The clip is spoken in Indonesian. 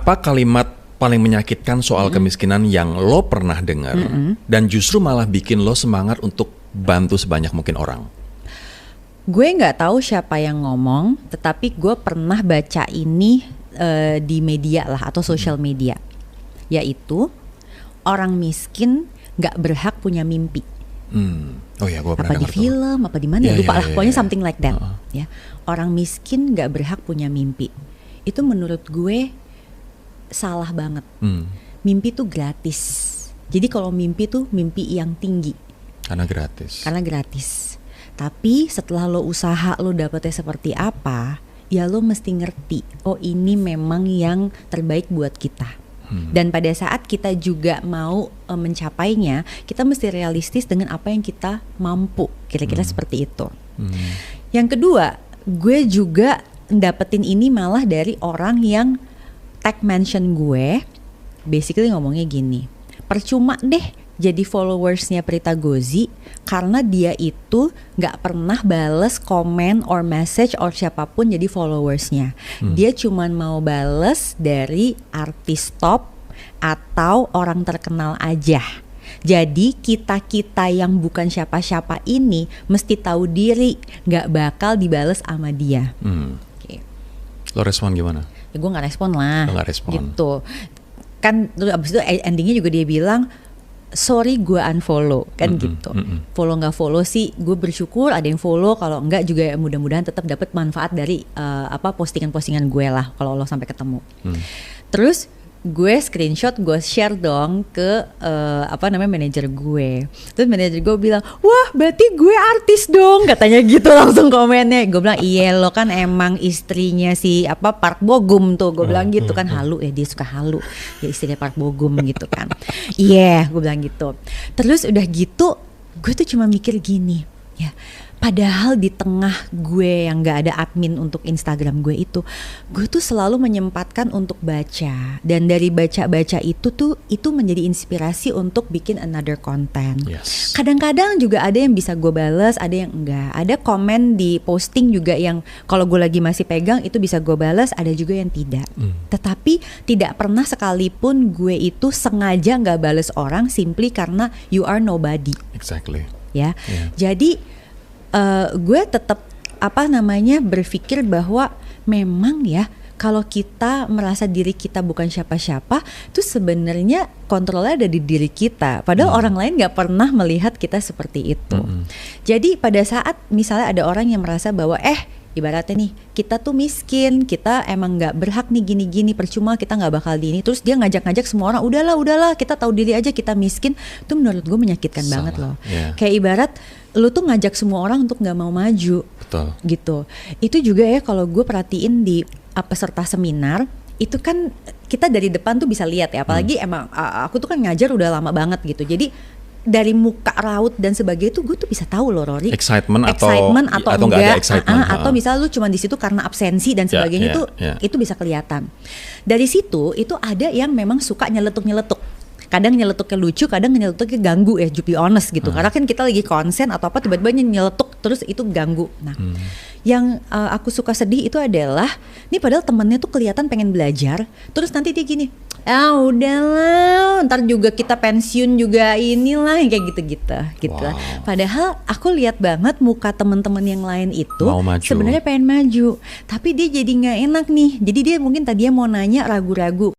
Apa kalimat paling menyakitkan soal kemiskinan yang lo pernah dengar dan justru malah bikin lo semangat untuk bantu sebanyak mungkin orang? Gue nggak tahu siapa yang ngomong, tetapi gue pernah baca ini di media lah atau social media, yaitu orang miskin nggak berhak punya mimpi. Oh ya, gue pernah Apa di dengar film, apa di mana? Lupa lah. Pokoknya something like that. Uh-uh. Ya, orang miskin nggak berhak punya mimpi. Itu menurut gue salah banget. Mimpi tuh gratis. Jadi kalau mimpi tuh mimpi yang tinggi. Karena gratis. Karena gratis. Tapi setelah lo usaha lo dapetnya seperti apa, ya lo mesti ngerti. Oh ini memang yang terbaik buat kita. Dan pada saat kita juga mau mencapainya, kita mesti realistis dengan apa yang kita mampu. Kira-kira seperti itu. Yang kedua, gue juga dapetin ini malah dari orang yang tag mention gue. Basically ngomongnya gini, percuma deh jadi followersnya Prita Gozi karena dia itu gak pernah bales komen or message or siapapun jadi followersnya. Dia cuman mau bales dari artis top atau orang terkenal aja. Jadi kita-kita yang bukan siapa-siapa ini mesti tahu diri, gak bakal dibales sama dia. Okay. Lo respon gimana? Ya gue gak respon lah. Lo gak respon. Gitu. Kan abis itu endingnya juga dia bilang, sorry gue unfollow kan gitu. Follow nggak follow sih gue bersyukur ada yang follow, kalau enggak juga mudah-mudahan tetap dapat manfaat dari postingan-postingan gue lah kalau lo sampai ketemu. Terus gue screenshot, gue share dong ke manajer gue. Terus manajer gue bilang, wah berarti gue artis dong, katanya gitu langsung komennya. Gue bilang iya lo kan emang istrinya si Park Bo-gum tuh. Gue bilang gitu kan, halu ya, dia suka halu ya istrinya Park Bo-gum gitu kan. Iya gue bilang gitu. Terus udah gitu gue tuh cuma mikir gini ya, padahal di tengah gue yang gak ada admin untuk Instagram gue itu, gue tuh selalu menyempatkan untuk baca. Dan dari baca-baca itu menjadi inspirasi untuk bikin another content. Yes. Kadang-kadang juga ada yang bisa gue balas, ada yang enggak. Ada komen di posting juga yang kalau gue lagi masih pegang itu bisa gue balas, ada juga yang tidak. Tetapi tidak pernah sekalipun gue itu sengaja gak balas orang simply karena you are nobody. Exactly. Ya, jadi gue tetap berpikir bahwa memang ya kalau kita merasa diri kita bukan siapa-siapa, itu sebenarnya kontrolnya ada di diri kita. Padahal orang lain nggak pernah melihat kita seperti itu. Jadi pada saat misalnya ada orang yang merasa bahwa ibaratnya nih kita tuh miskin, kita emang nggak berhak nih gini-gini, percuma kita nggak bakal di ini. Terus dia ngajak-ngajak semua orang, udahlah kita tahu diri aja kita miskin. Itu menurut gue menyakitkan banget loh. Kayak ibarat lu tuh ngajak semua orang untuk nggak mau maju. Betul. Gitu. Itu juga ya kalau gue perhatiin di peserta seminar itu kan kita dari depan tuh bisa lihat ya, apalagi emang aku tuh kan ngajar udah lama banget gitu. Jadi dari muka raut dan sebagainya itu gue tuh bisa tahu loh Rory, excitement atau enggak, atau misalnya lu cuma di situ karena absensi dan sebagainya itu bisa kelihatan. Dari situ itu ada yang memang suka nyeletuk-nyeletuk. Kadang nyeletuknya lucu, kadang nyeletuknya ganggu ya, to be honest gitu. Karena kan kita lagi konsen atau apa tiba-tiba nyeletuk terus itu ganggu. Nah, yang aku suka sedih itu adalah nih padahal temennya tuh kelihatan pengen belajar, terus nanti dia gini, udahlah, ntar juga kita pensiun juga inilah, kayak gitu-gitu. Wow. Padahal aku lihat banget muka teman-teman yang lain itu sebenarnya pengen maju, tapi dia jadi nggak enak nih. Jadi dia mungkin tadinya mau nanya ragu-ragu.